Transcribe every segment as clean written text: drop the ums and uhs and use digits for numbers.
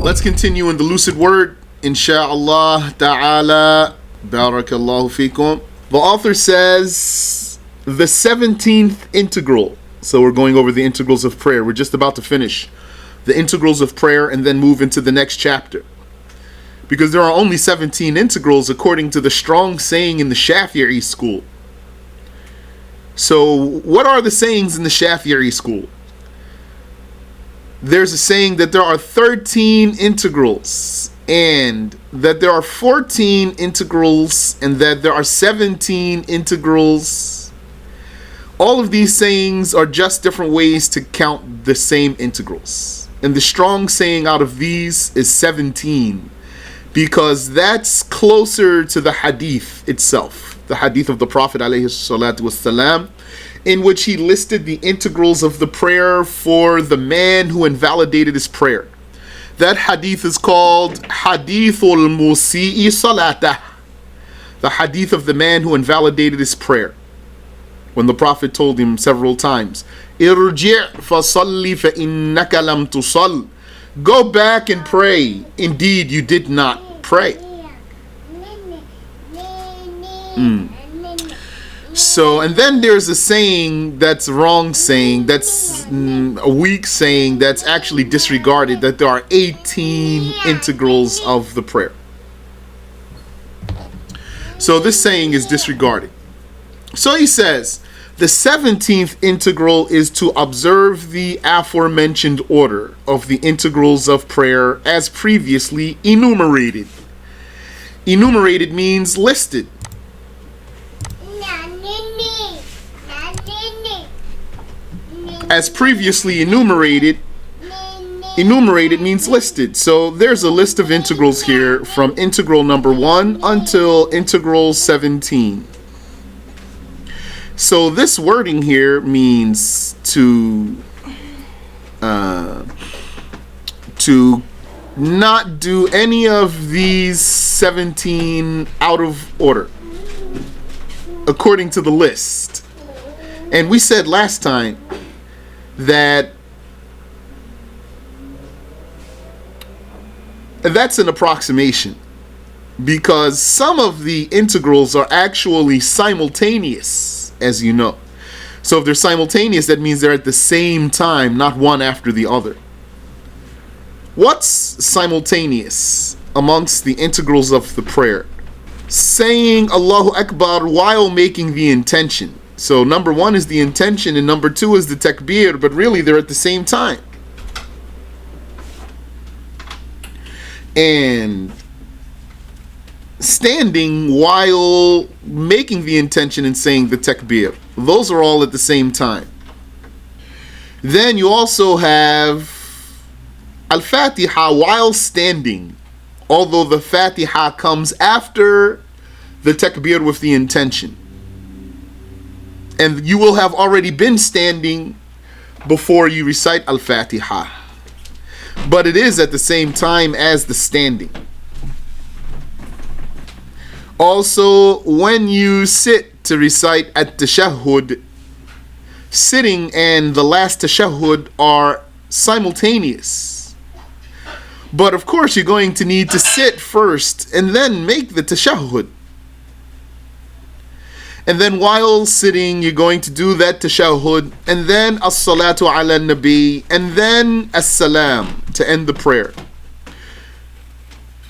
Let's continue in the Lucid Word, insha'Allah ta'ala. Barakallahu fikum. The author says the 17th integral. So we're going over the integrals of prayer. We're just about to finish the integrals of prayer and then move into the next chapter. Because there are only 17 integrals according to the strong saying in the Shafi'i school. So what are the sayings in the Shafi'i school? There's a saying that there are 13 integrals, and that there are 14 integrals, and that there are 17 integrals. All of these sayings are just different ways to count the same integrals. And the strong saying out of these is 17, because that's closer to the hadith itself, the hadith of the Prophet ﷺ, in which he listed the integrals of the prayer for the man who invalidated his prayer. That hadith is called Hadithul Musi'i Salatah, the hadith of the man who invalidated his prayer. When the Prophet told him several times, Irji' fasalli fa innaka lam tusall, go back and pray, indeed you did not pray. So, and then there's a saying that's wrong saying, that's a weak saying, that's actually disregarded, that there are 18 integrals of the prayer. So this saying is disregarded. So he says, the 17th integral is to observe the aforementioned order of the integrals of prayer as previously enumerated. Enumerated means listed. As previously enumerated means listed. So there's a list of integrals here from integral number 1 until integral 17. So this wording here means to not do any of these 17 out of order according to the list. And we said last time that that's an approximation, because some of the integrals are actually simultaneous, as you know. So if they're simultaneous, that means they're at the same time, not one after the other. What's simultaneous amongst the integrals of the prayer? Saying Allahu Akbar while making the intention. So number 1 is the intention and number 2 is the takbir, but really they're at the same time. And standing while making the intention and saying the takbir, those are all at the same time. Then you also have Al-Fatiha while standing, although the Fatiha comes after the takbir with the intention. And you will have already been standing before you recite Al-Fatiha. But it is at the same time as the standing. Also, when you sit to recite At-Tashahhud, sitting and the last Tashahhud are simultaneous. But of course, you're going to need to sit first and then make the Tashahhud. And then while sitting, you're going to do that tashahhud, and then as-salatu ala nabi, and then as-salam to end the prayer.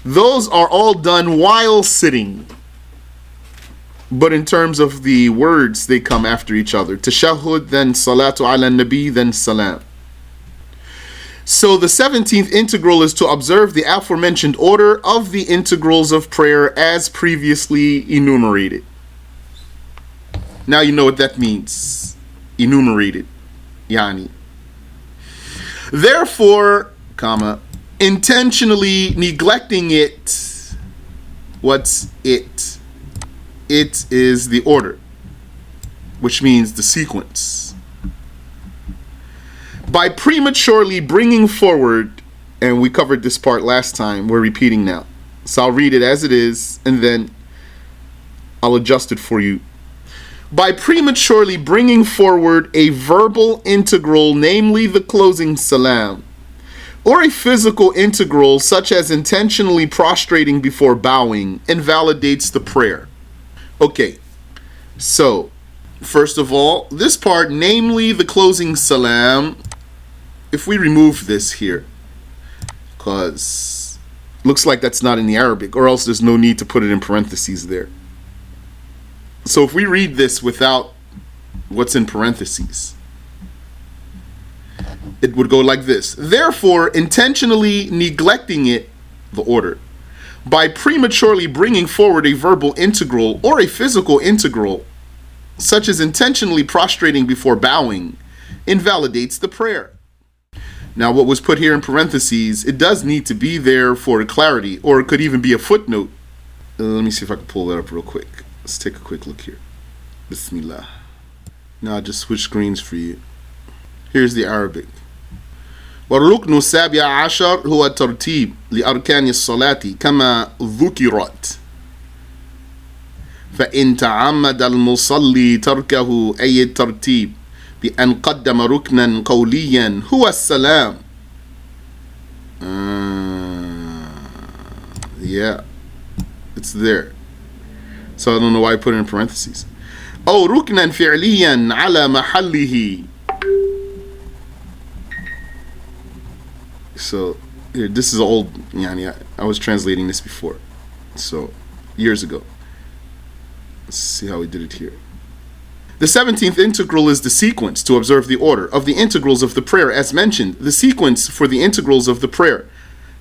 Those are all done while sitting. But in terms of the words, they come after each other. Tashahhud, then salatu ala nabi, then salam. So the 17th integral is to observe the aforementioned order of the integrals of prayer as previously enumerated. Now you know what that means. Enumerated. Yani. Therefore, intentionally neglecting it. What's it? It is the order, which means the sequence. By prematurely bringing forward, and we covered this part last time, we're repeating now. So I'll read it as it is, and then I'll adjust it for you. By prematurely bringing forward a verbal integral, namely the closing salam, or a physical integral such as intentionally prostrating before bowing invalidates the prayer. Okay, so first of all, this part, namely the closing salam, if we remove this here, because looks like that's not in the Arabic, or else there's no need to put it in parentheses there. So if we read this without what's in parentheses, it would go like this. Therefore, intentionally neglecting it, the order, by prematurely bringing forward a verbal integral or a physical integral, such as intentionally prostrating before bowing, invalidates the prayer. Now, what was put here in parentheses, it does need to be there for clarity, or it could even be a footnote. Let me see if I can pull that up real quick. Let's take a quick look here. Bismillah. Now I'll just switch screens for you. Here's the Arabic. والركن السابع عشر هو الترتيب لأركان الصلاة كما ذكرت فإن تعمد المصلي تركه أي الترتيب بأن قدم ركنا قوليا هو السلام. Yeah, it's there. So I don't know why I put it in parentheses. أو ركنا فعليا على محله. So here, this is old. I was translating this before, so years ago. Let's see how we did it here. The 17th integral is the sequence, to observe the order, of the integrals of the prayer as mentioned, the sequence for the integrals of the prayer.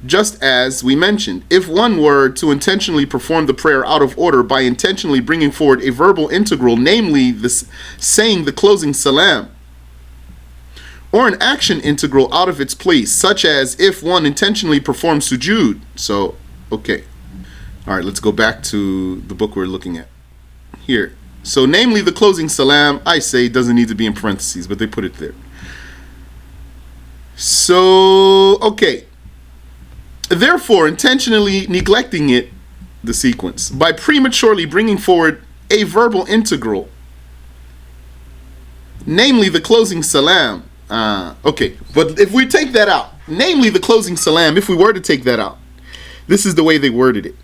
Just as we mentioned, if one were to intentionally perform the prayer out of order by intentionally bringing forward a verbal integral, namely saying the closing salam, or an action integral out of its place, such as if one intentionally performs sujood. So, okay. All right, let's go back to the book we're looking at. Here. So, namely the closing salam, I say, doesn't need to be in parentheses, but they put it there. So, okay. Therefore, intentionally neglecting it, the sequence, by prematurely bringing forward a verbal integral, namely the closing salam. Okay, but if we take that out, namely the closing salam, if we were to take that out, this is the way they worded it.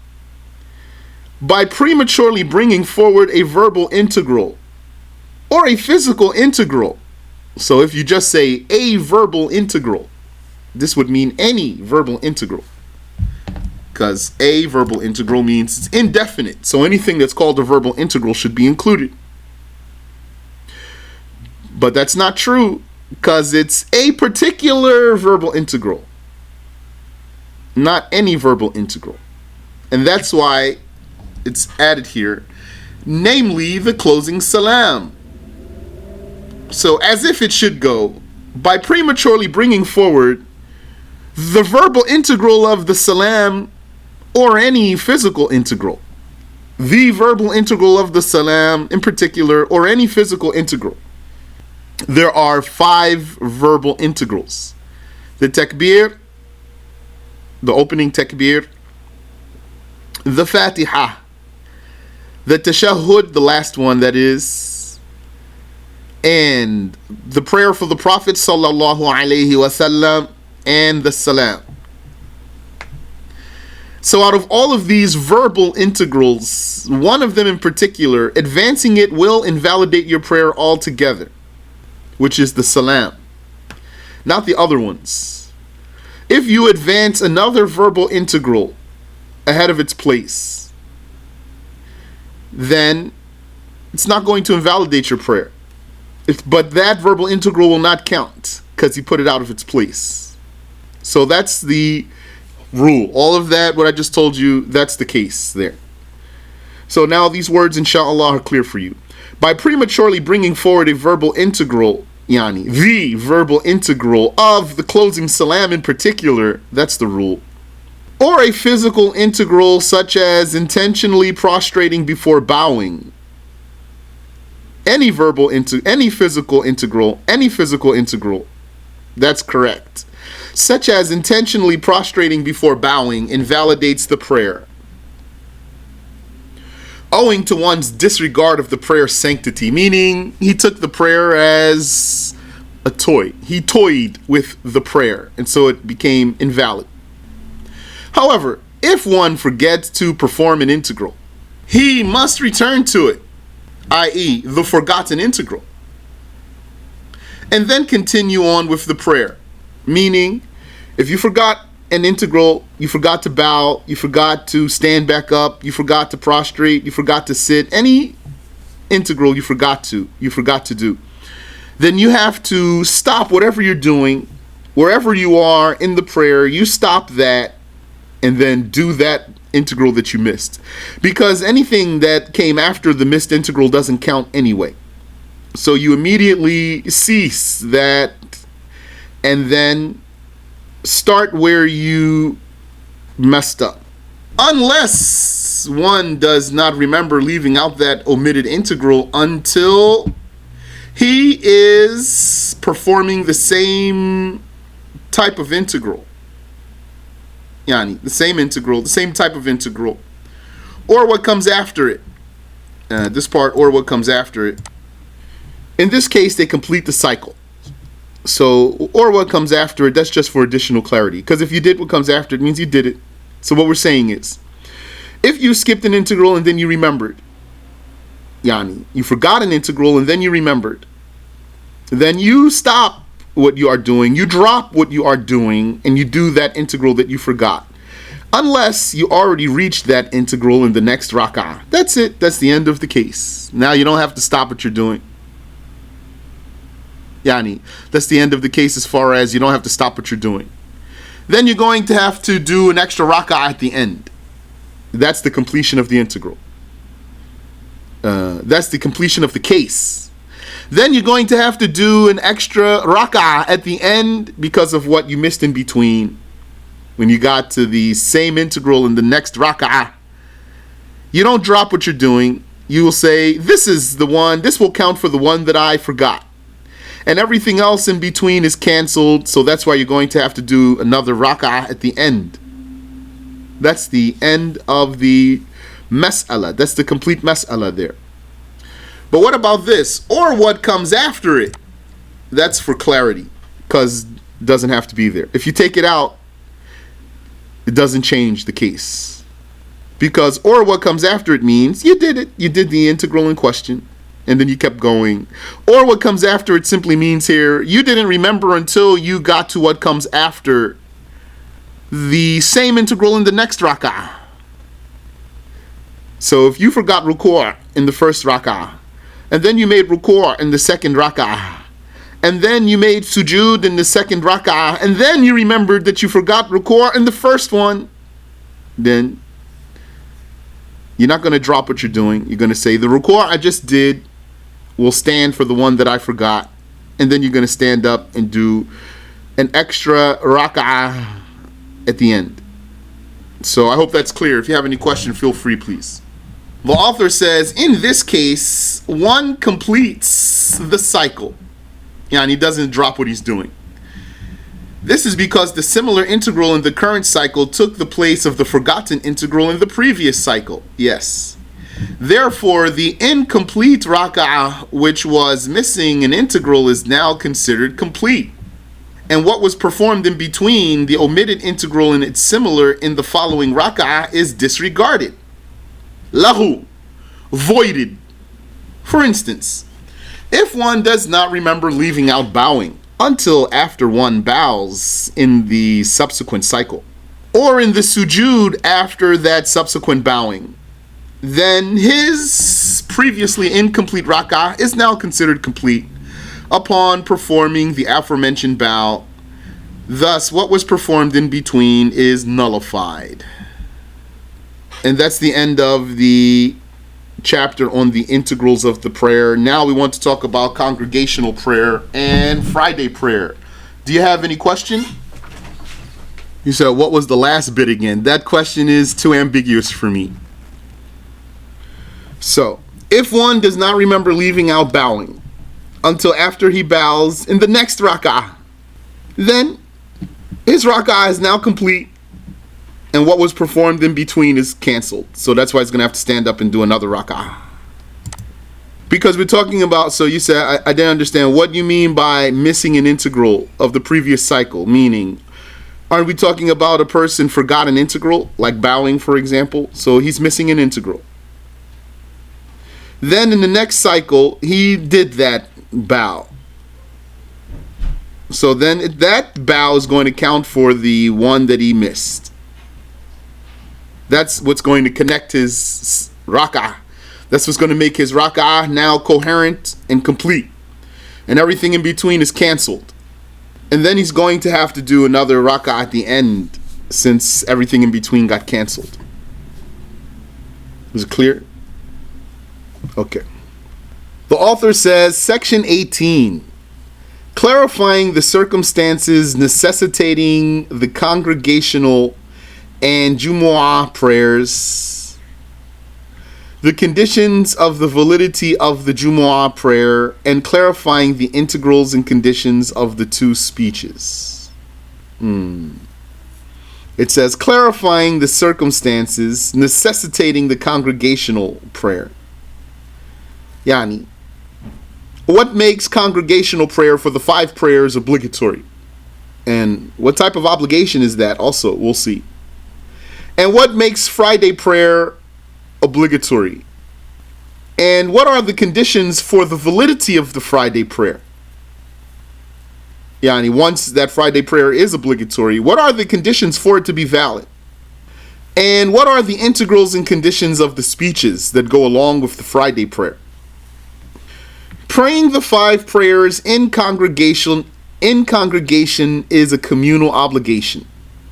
By prematurely bringing forward a verbal integral or a physical integral. So if you just say a verbal integral, this would mean any verbal integral, because a verbal integral means it's indefinite. So anything that's called a verbal integral should be included. But that's not true, because it's a particular verbal integral, not any verbal integral. And that's why it's added here, namely the closing salam. So as if it should go, by prematurely bringing forward the verbal integral of the salam or any physical integral. The verbal integral of the salam in particular, or any physical integral. There are 5 verbal integrals. The takbir, the opening takbir, the fatiha, the tashahhud, the last one that is, and the prayer for the Prophet sallallahu alaihi wasallam, and the salam. So out of all of these verbal integrals, one of them in particular, advancing it will invalidate your prayer altogether, which is the salam, not the other ones. If you advance another verbal integral ahead of its place, then it's not going to invalidate your prayer. But that verbal integral will not count because you put it out of its place. So that's the rule. All of that, what I just told you, that's the case there. So now these words, inshallah, are clear for you. By prematurely bringing forward a verbal integral, the verbal integral of the closing salam in particular, that's the rule. Or a physical integral such as intentionally prostrating before bowing. Any physical integral, that's correct. Such as intentionally prostrating before bowing invalidates the prayer, owing to one's disregard of the prayer's sanctity, meaning he took the prayer as a toy. He toyed with the prayer, and so it became invalid. However, if one forgets to perform an integral, he must return to it, i.e., the forgotten integral, and then continue on with the prayer. Meaning, if you forgot an integral, you forgot to bow, you forgot to stand back up, you forgot to prostrate, you forgot to sit, any integral you forgot to do, then you have to stop whatever you're doing, wherever you are in the prayer, you stop that and then do that integral that you missed. Because anything that came after the missed integral doesn't count anyway. So you immediately cease that and then start where you messed up. Unless one does not remember leaving out that omitted integral until he is performing the same type of integral. Yani, the same integral, the same type of integral, or what comes after it. This part, or what comes after it. In this case, they complete the cycle. So, or what comes after it, that's just for additional clarity. Because if you did what comes after it, means you did it. So what we're saying is, if you skipped an integral and then you remembered, yani, you forgot an integral and then you remembered, then you stop what you are doing, you drop what you are doing, and you do that integral that you forgot. Unless you already reached that integral in the next rak'ah. That's it. That's the end of the case. Now you don't have to stop what you're doing. Yani, that's the end of the case as far as you don't have to stop what you're doing. Then you're going to have to do an extra rak'ah at the end. That's the completion of the integral. That's the completion of the case. Then you're going to have to do an extra rak'ah at the end because of what you missed in between. When you got to the same integral in the next rak'ah, you don't drop what you're doing. You will say, this is the one, this will count for the one that I forgot. And everything else in between is canceled, so that's why you're going to have to do another rak'ah at the end. That's the end of the mas'ala. That's the complete mas'ala there. But what about this? Or what comes after it? That's for clarity, because it doesn't have to be there. If you take it out, it doesn't change the case. Because or what comes after it means you did it. You did the integral in question, and then you kept going. Or what comes after it simply means here, you didn't remember until you got to what comes after the same integral in the next rak'ah. So if you forgot ruku' in the first rak'ah, and then you made ruku' in the second rak'ah, and then you made sujood in the second rak'ah, and then you remembered that you forgot ruku' in the first one, then you're not going to drop what you're doing. You're going to say, the ruku' I just did will stand for the one that I forgot, and then you're going to stand up and do an extra rak'ah at the end. So I hope that's clear. If you have any question, feel free, please. The author says, in this case, one completes the cycle. And he doesn't drop what he's doing. This is because the similar integral in the current cycle took the place of the forgotten integral in the previous cycle. Yes. Therefore, the incomplete rak'ah, which was missing an integral, is now considered complete. And what was performed in between the omitted integral and its similar in the following rak'ah is disregarded. Lahu, voided. For instance, if one does not remember leaving out bowing until after one bows in the subsequent cycle, or in the sujood after that subsequent bowing, then his previously incomplete rak'ah is now considered complete upon performing the aforementioned bow. Thus, what was performed in between is nullified. And that's the end of the chapter on the integrals of the prayer. Now we want to talk about congregational prayer and Friday prayer. Do you have any question? You said, what was the last bit again? That question is too ambiguous for me. So, if one does not remember leaving out bowing until after he bows in the next rak'ah, then his rak'ah is now complete, and what was performed in between is canceled. So that's why he's going to have to stand up and do another rak'ah. Because we're talking about, so you said, I didn't understand. What do you mean by missing an integral of the previous cycle? Meaning, aren't we talking about a person forgot an integral, like bowing, for example? So he's missing an integral. Then in the next cycle, he did that bow. So then that bow is going to count for the one that he missed. That's what's going to connect his rak'ah. That's what's going to make his rak'ah now coherent and complete. And everything in between is canceled. And then he's going to have to do another rak'ah at the end, since everything in between got canceled. Is it clear? Okay. The author says, Section 18, clarifying the circumstances necessitating the congregational and Jumu'ah prayers, the conditions of the validity of the Jumu'ah prayer, and clarifying the integrals and conditions of the two speeches. It says, clarifying the circumstances necessitating the congregational prayer. Yani, what makes congregational prayer for the 5 prayers obligatory? And what type of obligation is that also? We'll see. And what makes Friday prayer obligatory? And what are the conditions for the validity of the Friday prayer? Yani, once that Friday prayer is obligatory, what are the conditions for it to be valid? And what are the integrals and conditions of the speeches that go along with the Friday prayer? Praying the 5 prayers in congregation is a communal obligation,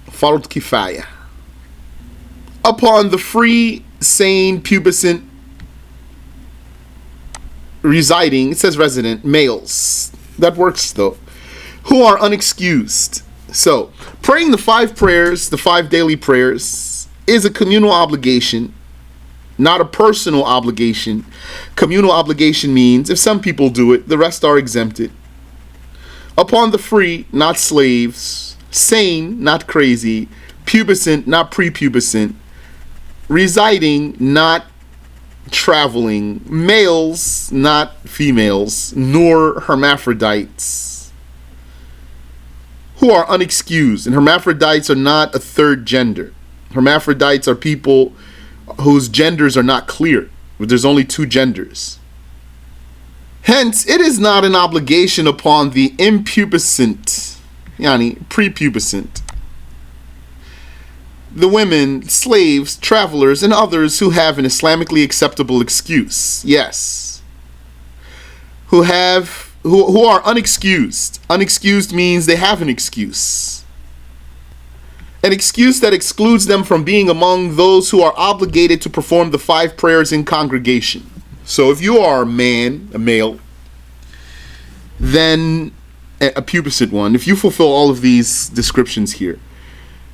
fard kifaya, upon the free, sane, pubescent, residing, it says resident, males. That works though, who are unexcused. So, praying the 5 prayers, the 5 daily prayers, is a communal obligation, not a personal obligation. Communal obligation means if some people do it, the rest are exempted. Upon the free, not slaves, sane, not crazy, pubescent, not prepubescent, residing, not traveling, males, not females, nor hermaphrodites, who are unexcused. And hermaphrodites are not a third gender. Hermaphrodites are people whose genders are not clear. There's only 2 genders. Hence, it is not an obligation upon the impubescent, yani prepubescent, the women, slaves, travelers, and others who have an Islamically acceptable excuse. Yes. Who are unexcused. Unexcused means they have an excuse. An excuse that excludes them from being among those who are obligated to perform the 5 prayers in congregation. So if you are a man, a male, then a pubescent one, if you fulfill all of these descriptions here,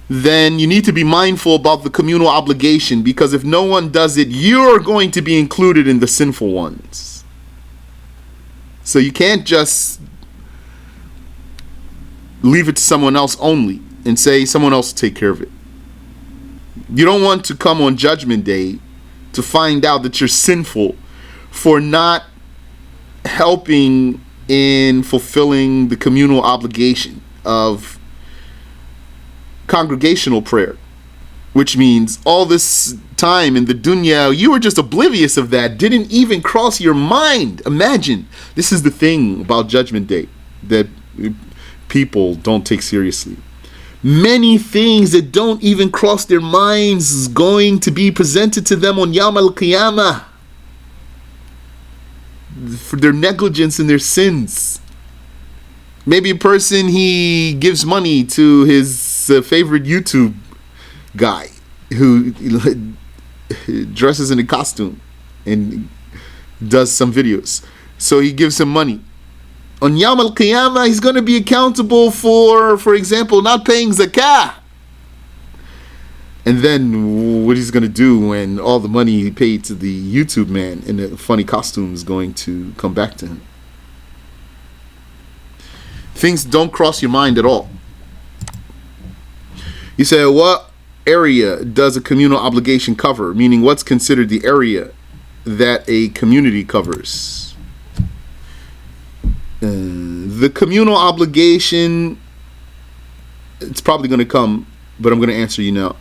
then you need to be mindful about the communal obligation, because if no one does it, you're going to be included in the sinful ones. So you can't just leave it to someone else only and say someone else will take care of it. You don't want to come on Judgment Day to find out that you're sinful for not helping in fulfilling the communal obligation of congregational prayer, which means all this time in the dunya you were just oblivious of that, didn't even cross your mind. Imagine, this is the thing about Judgment Day that people don't take seriously. Many things that don't even cross their minds is going to be presented to them on Yawm al-Qiyamah for their negligence and their sins. Maybe a person, he gives money to his favorite YouTube guy who dresses in a costume and does some videos. So he gives him money. On Yawm al-Qiyamah, he's going to be accountable for example, not paying zakah. And then what he's going to do when all the money he paid to the YouTube man in a funny costume is going to come back to him. Things don't cross your mind at all. You say, what area does a communal obligation cover? Meaning, what's considered the area that a community covers. The communal obligation, it's probably going to come, but I'm going to answer you now.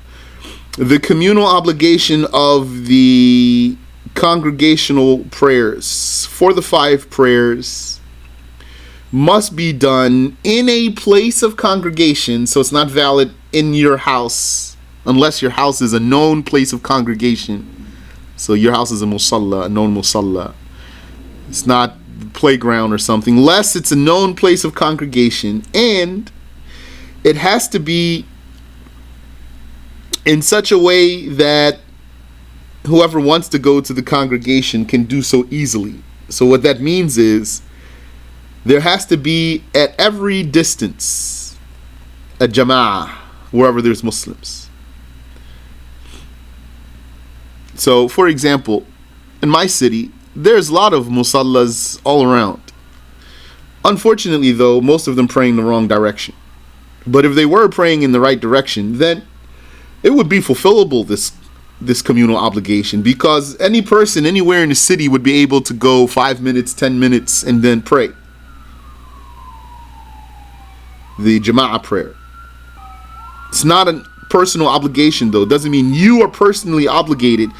The communal obligation of the congregational prayers for the 5 prayers must be done in a place of congregation, so it's not valid in your house unless your house is a known place of congregation. So your house is a musalla, a known musalla. It's not playground or something, unless it's a known place of congregation, and it has to be in such a way that whoever wants to go to the congregation can do so easily. So what that means is there has to be at every distance a Jama wherever there's Muslims. So for example, in my city there's a lot of musallas all around. Unfortunately though, most of them praying the wrong direction. But if they were praying in the right direction, then it would be fulfillable, this communal obligation, because any person anywhere in the city would be able to go 5 minutes, 10 minutes and then pray the Jama'ah prayer. It's not a personal obligation though. It doesn't mean you are personally obligated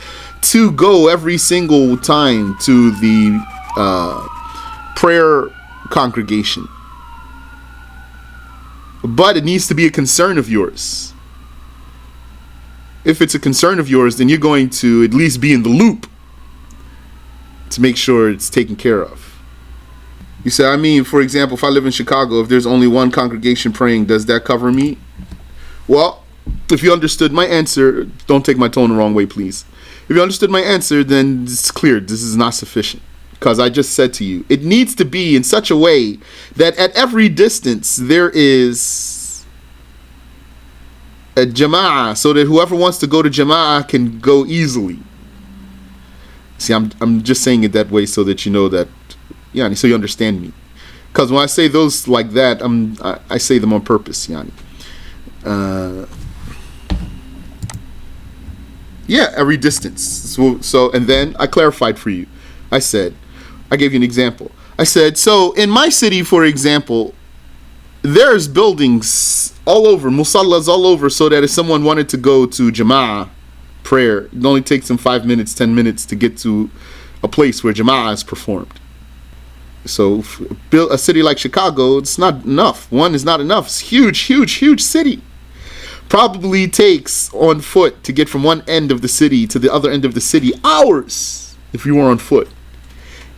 to go every single time to the prayer congregation, but it needs to be a concern of yours. If it's a concern of yours, then you're going to at least be in the loop to make sure it's taken care of. You say, I mean, for example, if I live in Chicago, if there's only one congregation praying, does that cover me? Well, if you understood my answer, don't take my tone the wrong way, please. If you understood my answer, then it's clear this is not sufficient. Because I just said to you, it needs to be in such a way that at every distance there is a Jama'ah, so that whoever wants to go to Jama'ah can go easily. See, I'm just saying it that way so that you know that, yani, so you understand me. Because when I say those like that, I say them on purpose, yani. Yeah, every distance. So and then I clarified for you. I gave you an example. I said, so in my city, for example, there's buildings all over, musallas all over, so that if someone wanted to go to Jama'ah prayer, it only takes them 5 minutes, 10 minutes to get to a place where Jama'ah is performed. So build a city like Chicago, it's not enough. One is not enough. It's huge, huge, huge city. Probably takes on foot to get from one end of the city to the other end of the city hours if you were on foot.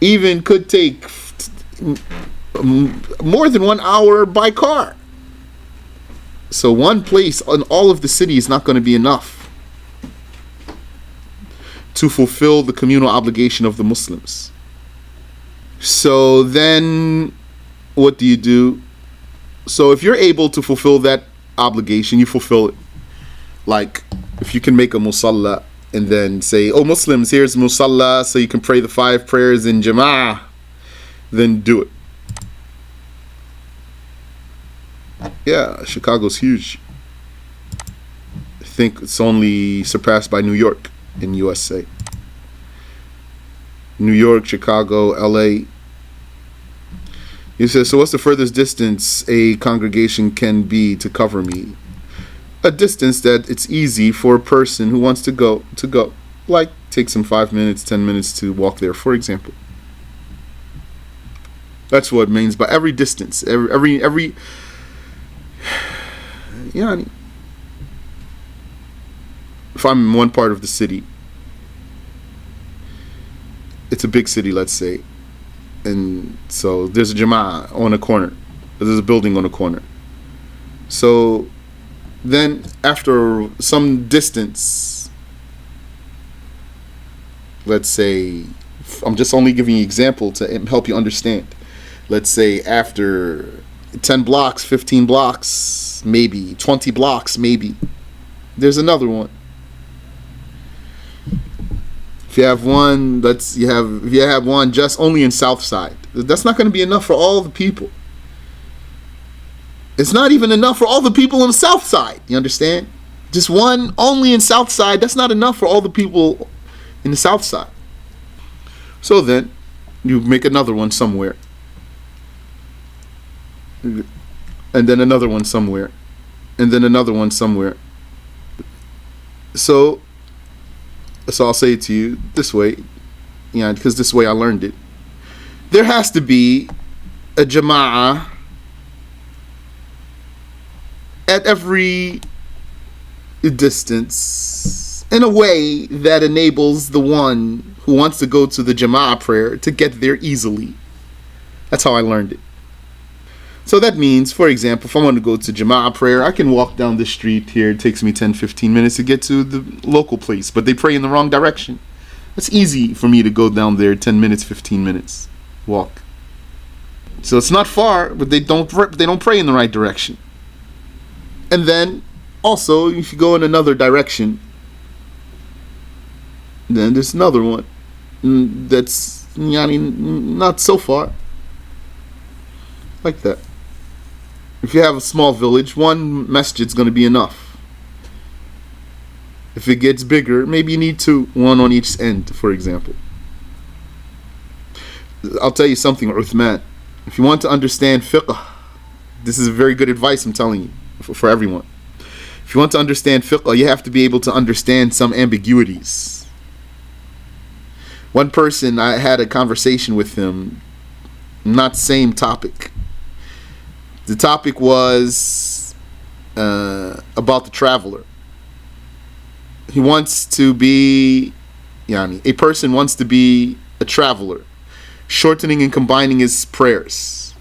Even could take more than 1 hour by car. So one place in all of the city is not going to be enough to fulfill the communal obligation of the Muslims. So then what do? So if you're able to fulfill that obligation, you fulfill it. Like if you can make a musalla and then say, oh Muslims, here's musalla so you can pray the 5 prayers in Jama'ah, then do it. Yeah, Chicago's huge. I think it's only surpassed by New York in USA. New York, Chicago, LA. He says, so what's the furthest distance a congregation can be to cover me? A distance that it's easy for a person who wants to go. Like takes them 5 minutes, 10 minutes to walk there, for example. That's what it means by every distance. Every yeah. If I'm in one part of the city, it's a big city, let's say, and so there's a Jama'ah on a corner, there's a building on a corner. So then after some distance, let's say, I'm just only giving you an example to help you understand. Let's say after 10 blocks, 15 blocks, maybe 20 blocks, maybe there's another one. If you have one, if you have one just only in South Side, that's not going to be enough for all the people. It's not even enough for all the people in the South Side. You understand? Just one only in South Side, that's not enough for all the people in the South Side. So then you make another one somewhere, and then another one somewhere, and then another one somewhere. So I'll say it to you this way, because this way I learned it. There has to be a jama'ah at every distance in a way that enables the one who wants to go to the jama'ah prayer to get there easily. That's how I learned it. So that means, for example, if I want to go to jama'ah prayer, I can walk down the street here. It takes me 10-15 minutes to get to the local place, but they pray in the wrong direction. It's easy for me to go down there 10 minutes, 15 minutes walk. So it's not far, but they don't pray in the right direction. And then also, if you go in another direction, then there's another one that's not so far, like that. If you have a small village, one masjid's going to be enough. If it gets bigger, maybe you need two, one on each end, for example. I'll tell you something, Uthman. If you want to understand fiqh, this is very good advice I'm telling you, for everyone. If you want to understand fiqh, you have to be able to understand some ambiguities. One person, I had a conversation with him, not same topic. The topic was about the traveler. He wants to be, a person wants to be a traveler, shortening and combining his prayers.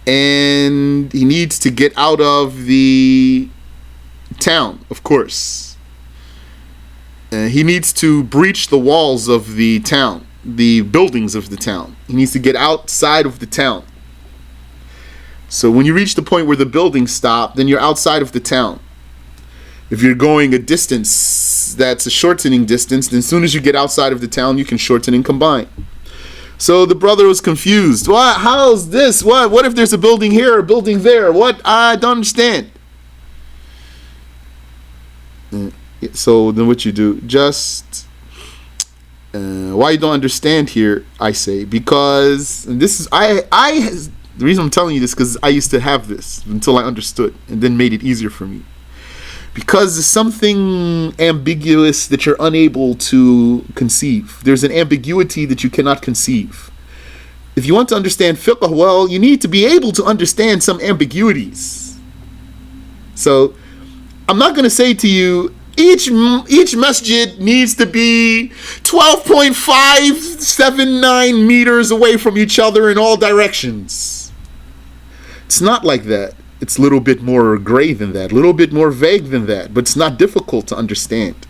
And he needs to get out of the town, of course. He needs to breach the walls of the town, the buildings of the town. He needs to get outside of the town. So when you reach the point where the buildings stop, then you're outside of the town. If you're going a distance that's a shortening distance, then as soon as you get outside of the town, you can shorten and combine. So the brother was confused. What? How's this? What if there's a building here, a building there? What? I don't understand. So then what you do? Just why you don't understand here? I say because this is the reason I'm telling you this because I used to have this until I understood and then made it easier for me. Because there's something ambiguous that you're unable to conceive. There's an ambiguity that you cannot conceive. If you want to understand fiqh well, you need to be able to understand some ambiguities. So I'm not going to say to you, each masjid needs to be 12.579 meters away from each other in all directions. It's not like that. It's a little bit more gray than that, a little bit more vague than that, but it's not difficult to understand.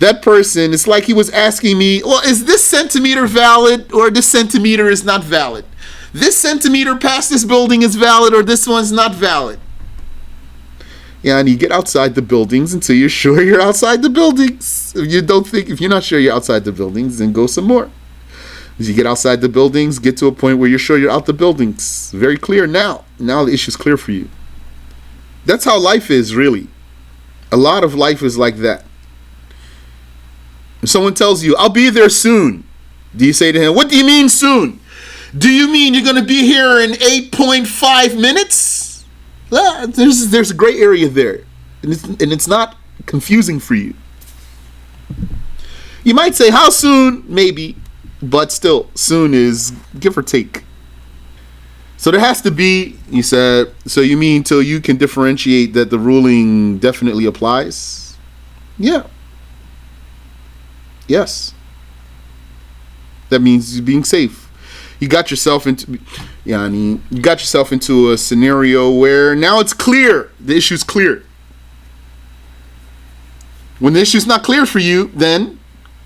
That person, it's like he was asking me, well, is this centimeter valid or this centimeter is not valid? This centimeter past this building is valid or this one's not valid? Yeah, and you get outside the buildings until you're sure you're outside the buildings. If you're not sure you're outside the buildings, then go some more. As you get outside the buildings, get to a point where you're sure you're out the buildings. Very clear now. Now the issue's clear for you. That's how life is, really. A lot of life is like that. If someone tells you, I'll be there soon, do you say to him, what do you mean soon? Do you mean you're going to be here in 8.5 minutes? There's a gray area there. And it's not confusing for you. You might say, how soon? Maybe. But still, soon is give or take. So there has to be, you said, so you mean till you can differentiate that the ruling definitely applies? Yeah. Yes. That means you're being safe. You got yourself into a scenario where now it's clear. The issue's clear. When the issue's not clear for you, then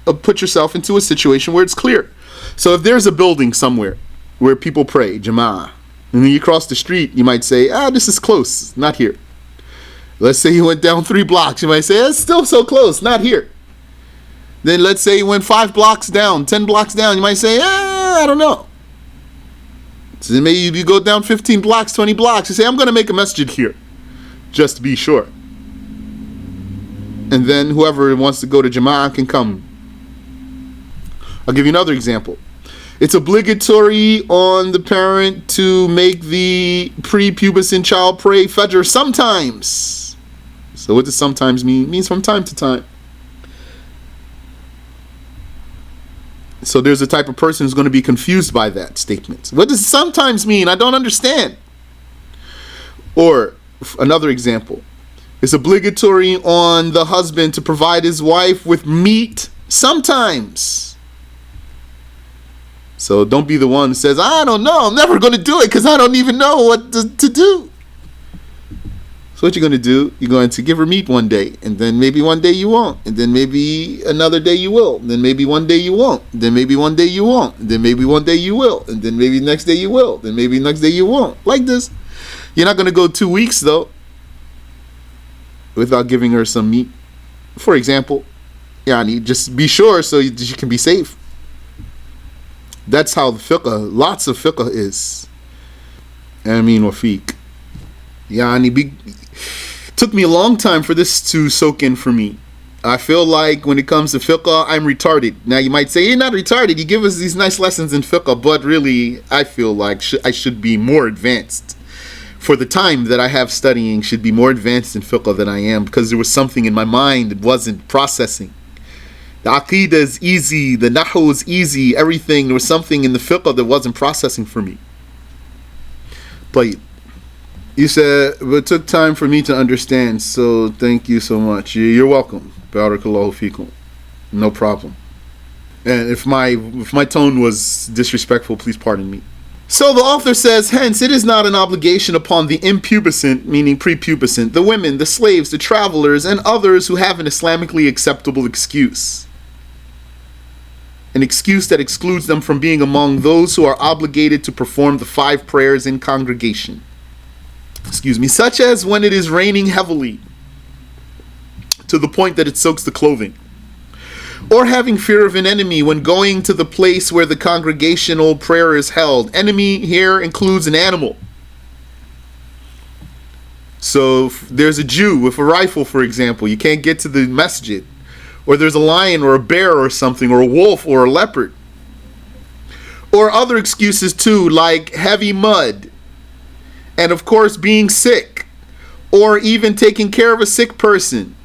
put yourself into a situation where it's clear. So if there's a building somewhere where people pray, Jama, and then you cross the street, you might say, this is close, not here. Let's say you went down 3 blocks, you might say, it's still so close, not here. Then let's say you went 5 blocks down, 10 blocks down, you might say, I don't know. So then maybe you go down 15 blocks, 20 blocks, you say, I'm going to make a masjid here, just to be sure. And then whoever wants to go to Jama'ah can come. I'll give you another example. It's obligatory on the parent to make the prepubescent child pray Fajr sometimes. So what does sometimes mean? It means from time to time. So there's a type of person who's going to be confused by that statement. What does sometimes mean? I don't understand. Or another example. It's obligatory on the husband to provide his wife with meat sometimes. So don't be the one who says, I don't know, I'm never going to do it because I don't even know what to do. So what you're going to do, you're going to give her meat one day, and then maybe one day you won't, and then maybe another day you will, then maybe one day you won't, then maybe one day you won't, then maybe one day you will, and then maybe next day you will, then maybe next day you won't. Like this. You're not going to go 2 weeks though without giving her some meat. For example, just be sure so you can be safe. That's how the fiqh, lots of fiqh is. Amin wa fiqh. Took me a long time for this to soak in for me. I feel like when it comes to fiqh, I'm retarded. Now you might say, you're not retarded, you give us these nice lessons in fiqh, but really, I feel like I should be more advanced. For the time that I have studying, should be more advanced in fiqh than I am, because there was something in my mind that wasn't processing. The aqidah is easy, the nahu is easy, everything. There was something in the fiqh that wasn't processing for me. But you said, it took time for me to understand, so thank you so much. You're welcome. Barakallahu feekum. No problem. And if my tone was disrespectful, please pardon me. So the author says, hence, it is not an obligation upon the impubescent, meaning prepubescent, the women, the slaves, the travelers, and others who have an Islamically acceptable excuse. An excuse that excludes them from being among those who are obligated to perform the 5 prayers in congregation. Such as when it is raining heavily to the point that it soaks the clothing, or having fear of an enemy when going to the place where the congregational prayer is held. Enemy here includes an animal. So if there's a Jew with a rifle, for example, you can't get to the masjid, or there's a lion or a bear or something, or a wolf or a leopard, or other excuses too, like heavy mud, and of course being sick, or even taking care of a sick person,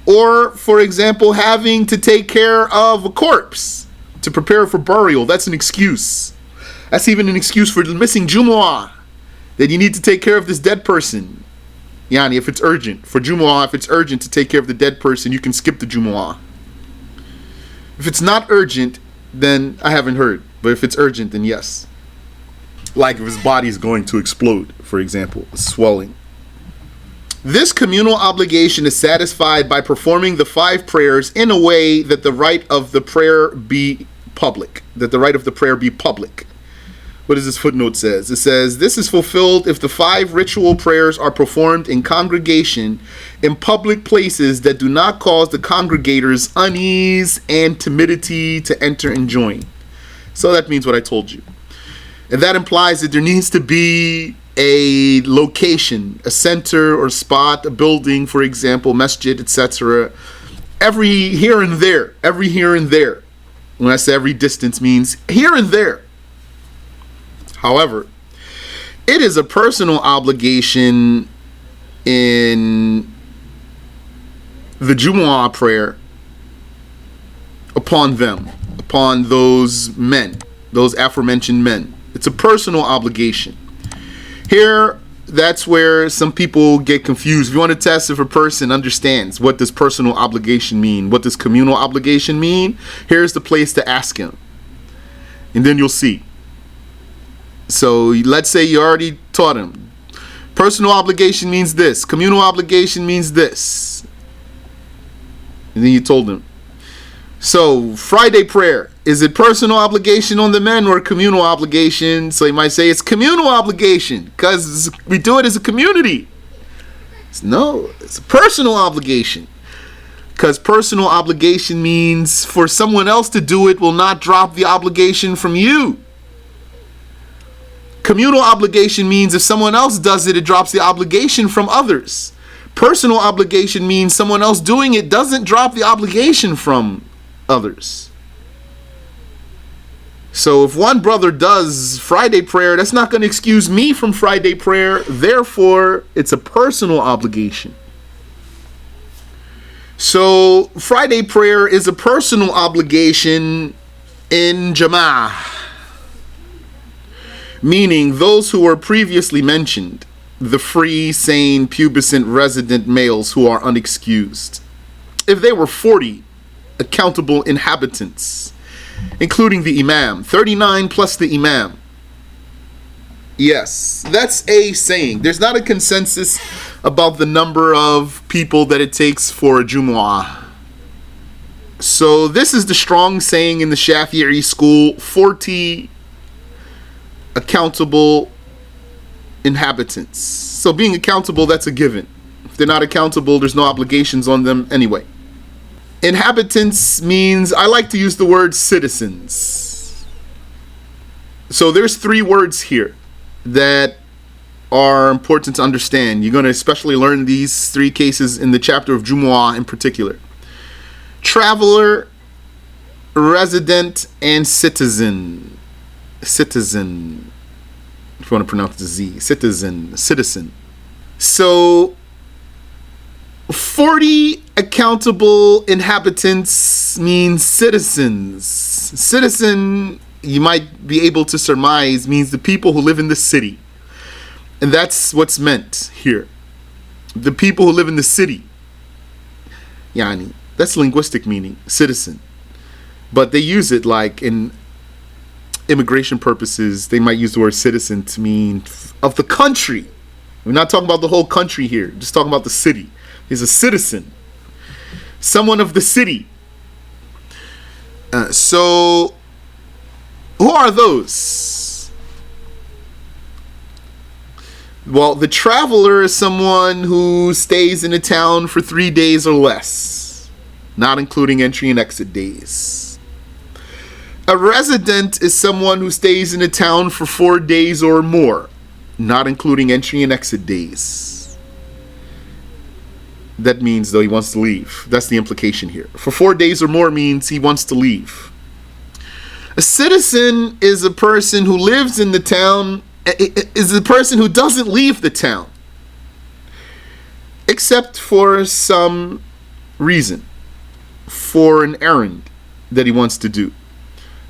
or for example having to take care of a corpse to prepare for burial. That's an excuse. That's even an excuse for the missing Jumu, that you need to take care of this dead person. If it's urgent for Jumu, if it's urgent to take care of the dead person, you can skip the Jumu. If it's not urgent, then I haven't heard, but if it's urgent, then yes. Like if his body is going to explode, for example, swelling. This communal obligation is satisfied by performing the 5 prayers in a way that the right of the prayer be public. What does this footnote says? It says, this is fulfilled if the 5 ritual prayers are performed in congregation in public places that do not cause the congregators unease and timidity to enter and join. So that means what I told you. And that implies that there needs to be a location, a center or spot, a building, for example, masjid, etc. Every here and there. When I say every distance, means here and there. However, it is a personal obligation in the Jumu'ah prayer upon them, upon those men, those aforementioned men. It's a personal obligation. Here, that's where some people get confused. If you want to test if a person understands what does personal obligation mean, what does communal obligation mean, here's the place to ask him. And then you'll see. So let's say you already taught him. Personal obligation means this. Communal obligation means this. And then you told him. So Friday prayer, is it personal obligation on the men or communal obligation? So you might say it's communal obligation because we do it as a community. No, it's a personal obligation. Because personal obligation means for someone else to do it will not drop the obligation from you. Communal obligation means if someone else does it, it drops the obligation from others. Personal obligation means someone else doing it doesn't drop the obligation from others. So if one brother does Friday prayer, that's not going to excuse me from Friday prayer. Therefore, it's a personal obligation. So Friday prayer is a personal obligation in Jama, meaning those who were previously mentioned, the free, sane, pubescent resident males who are unexcused. If they were 40 accountable inhabitants, including the imam, 39 plus the imam. Yes, that's a saying. There's not a consensus about the number of people that it takes for a Jumu'ah. So this is the strong saying in the Shafi'i school, 40 accountable inhabitants. So being accountable, that's a given. If they're not accountable, there's no obligations on them anyway. Inhabitants means, I like to use the word citizens. So there's 3 words here that are important to understand. You're going to especially learn these 3 cases in the chapter of Jumu'ah in particular. Traveler, resident, and citizen. Citizen, if you want to pronounce the Z. Citizen. So 40 accountable inhabitants means citizens. Citizen, you might be able to surmise, means the people who live in the city. And that's what's meant here. The people who live in the city. Yani, that's linguistic meaning, citizen. But they use it like in immigration purposes. They might use the word citizen to mean of the country. We're not talking about the whole country here, just talking about the city. He's a citizen, someone of the city. So who are those? Well, the traveler is someone who stays in a town for 3 days or less, not including entry and exit days. A resident is someone who stays in a town for 4 days or more, not including entry and exit days. That means, though, he wants to leave. That's the implication here. For 4 days or more means he wants to leave. A citizen is a person who lives in the town, is a person who doesn't leave the town, except for some reason, for an errand that he wants to do.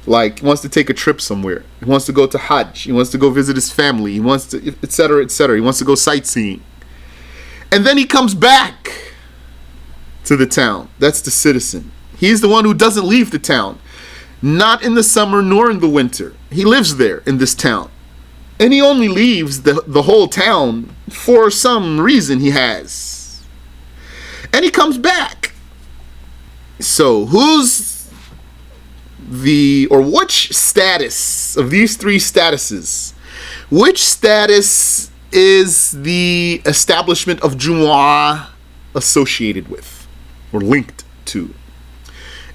Like, he wants to take a trip somewhere. He wants to go to Hajj. He wants to go visit his family. He wants to, etc., etc. He wants to go sightseeing. And then he comes back to the town. That's the citizen. He's the one who doesn't leave the town. Not in the summer nor in the winter. He lives there in this town. And he only leaves the whole town for some reason he has. And he comes back. So who's which status of these 3 statuses? Which status is the establishment of Jumu'ah associated with or linked to?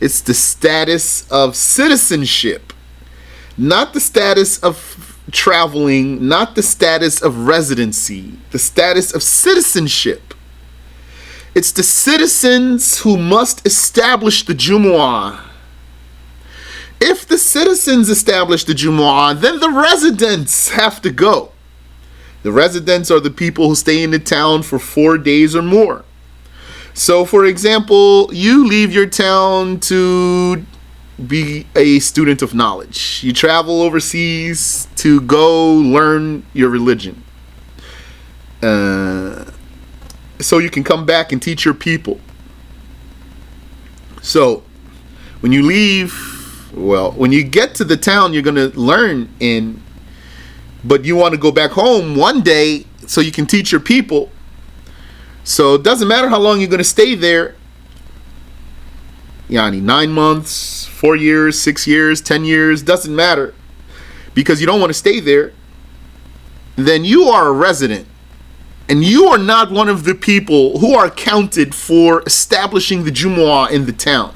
It's the status of citizenship, not the status of traveling, not the status of residency, the status of citizenship. It's the citizens who must establish the Jumu'ah. If the citizens establish the Jumu'ah, then the residents have to go. The residents are the people who stay in the town for 4 days or more. So, for example, you leave your town to be a student of knowledge. You travel overseas to go learn your religion. So you can come back and teach your people. So, when you leave, when you get to the town you're going to learn in, but you want to go back home one day so you can teach your people. So it doesn't matter how long you're going to stay there. Yani 9 months, 4 years, 6 years, 10 years, doesn't matter. Because you don't want to stay there. Then you are a resident. And you are not one of the people who are counted for establishing the Jumu'ah in the town.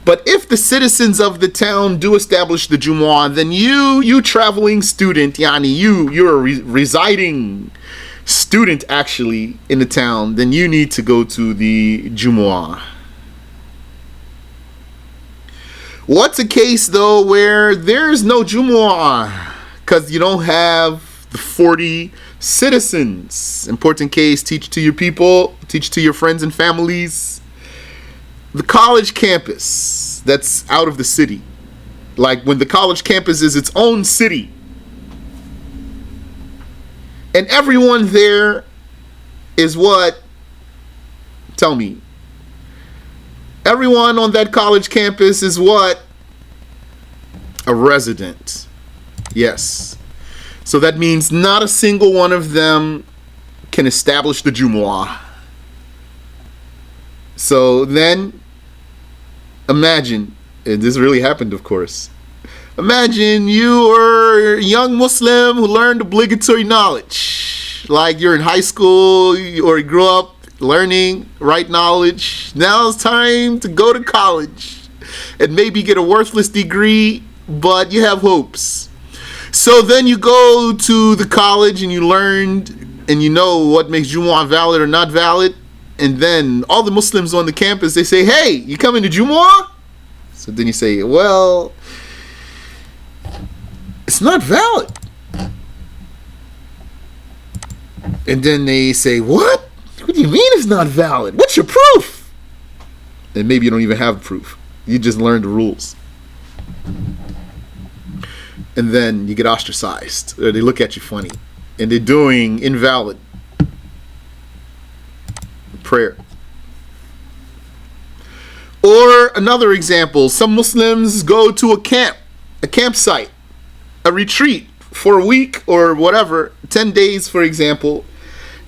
But if the citizens of the town do establish the Jumu'ah, then you traveling student, yani you're a residing student actually in the town, then you need to go to the Jumu'ah. What's a case though where there's no Jumu'ah because you don't have the 40 citizens? Important case, teach to your people, teach to your friends and families. The college campus that's out of the city. Like when the college campus is its own city. And everyone there is what? Tell me. Everyone on that college campus is what? A resident. Yes. So that means not a single one of them can establish the Jumu'ah. So then, imagine, and this really happened, of course. Imagine you are a young Muslim who learned obligatory knowledge. Like you're in high school or you grew up learning right knowledge. Now it's time to go to college and maybe get a worthless degree, but you have hopes. So then you go to the college and you learned and you know what makes Jumu'ah valid or not valid. And then all the Muslims on the campus, they say, hey, you coming to Jumu'ah? So then you say, well, it's not valid. And then they say, what? What do you mean it's not valid? What's your proof? And maybe you don't even have proof. You just learned the rules. And then you get ostracized. Or they look at you funny. And they're doing invalid prayer. Or another example, some Muslims go to a campsite, a retreat for a week or whatever, 10 days for example.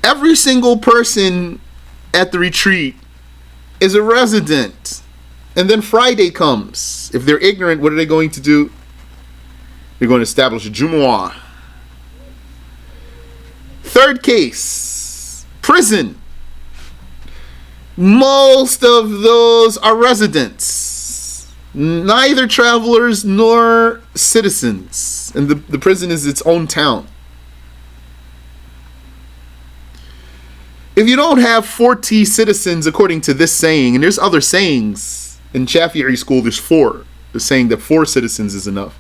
Every single person at the retreat is a resident. And then Friday comes. If they're ignorant, what are they going to do? They're going to establish a Jumu'ah. Third case, prison. Most of those are residents, neither travelers nor citizens. And the prison is its own town. If you don't have 40 citizens according to this saying, and there's other sayings, in Shafi'i school there's 4, the saying that 4 citizens is enough.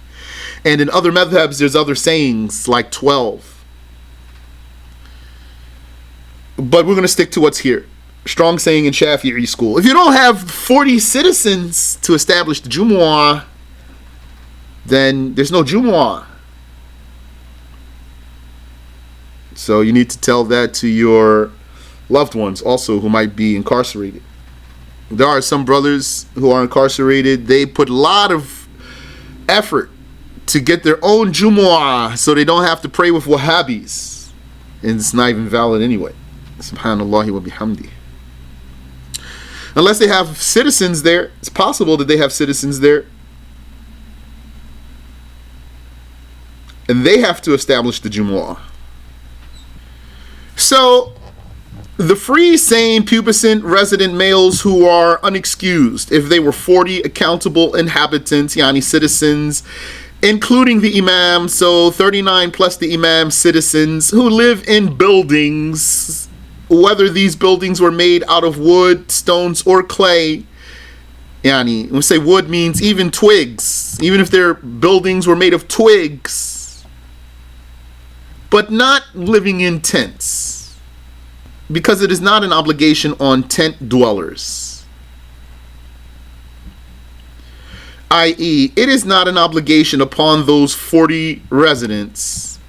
And in other madhabs there's other sayings like 12. But we're going to stick to what's here. Strong saying in Shafi'i school. If you don't have 40 citizens to establish the Jumu'ah, then there's no Jumu'ah. So you need to tell that to your loved ones also who might be incarcerated. There are some brothers who are incarcerated. They put a lot of effort to get their own Jumu'ah so they don't have to pray with Wahhabis. And it's not even valid anyway. Subhanallah wa bihamdi. Unless they have citizens there. It's possible that they have citizens there. And they have to establish the Jumu'ah. So, the free, sane, pubescent resident males who are unexcused, if they were 40 accountable inhabitants, yani citizens, including the imam, so 39 plus the imam citizens who live in buildings, whether these buildings were made out of wood, stones, or clay. Yani, when we say wood means even twigs, even if their buildings were made of twigs, but not living in tents. Because it is not an obligation on tent dwellers. I.e., it is not an obligation upon those 40 residents.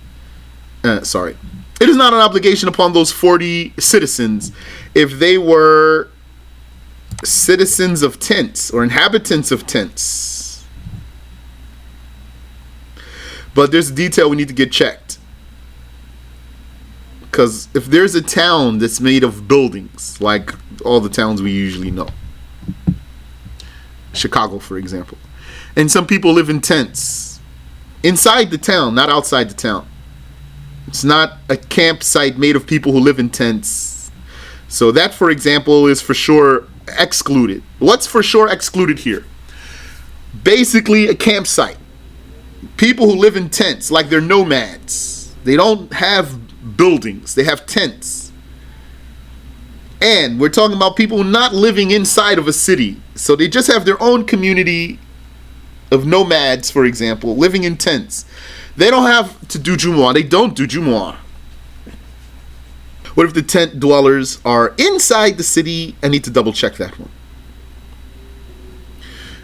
It is not an obligation upon those 40 citizens if they were citizens of tents or inhabitants of tents. But there's a detail we need to get checked. Because if there's a town that's made of buildings, like all the towns we usually know, Chicago, for example, and some people live in tents inside the town, not outside the town. It's not a campsite made of people who live in tents. So that, for example, is for sure excluded. What's for sure excluded here? Basically, a campsite. People who live in tents, like they're nomads. They don't have buildings, they have tents. And we're talking about people not living inside of a city, so they just have their own community of nomads, for example, living in tents. They don't have to do Jumu'ah. They don't do Jumu'ah. What if the tent dwellers are inside the city? I need to double check that one.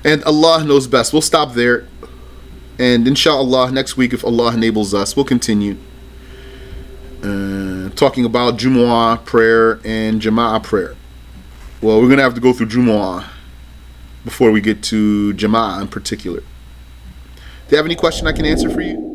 And Allah knows best. We'll stop there. And inshallah, next week, if Allah enables us, we'll continue talking about Jumu'ah prayer and Jama'ah prayer. Well, we're going to have to go through Jumu'ah before we get to Jama'ah in particular. Do you have any question I can answer for you?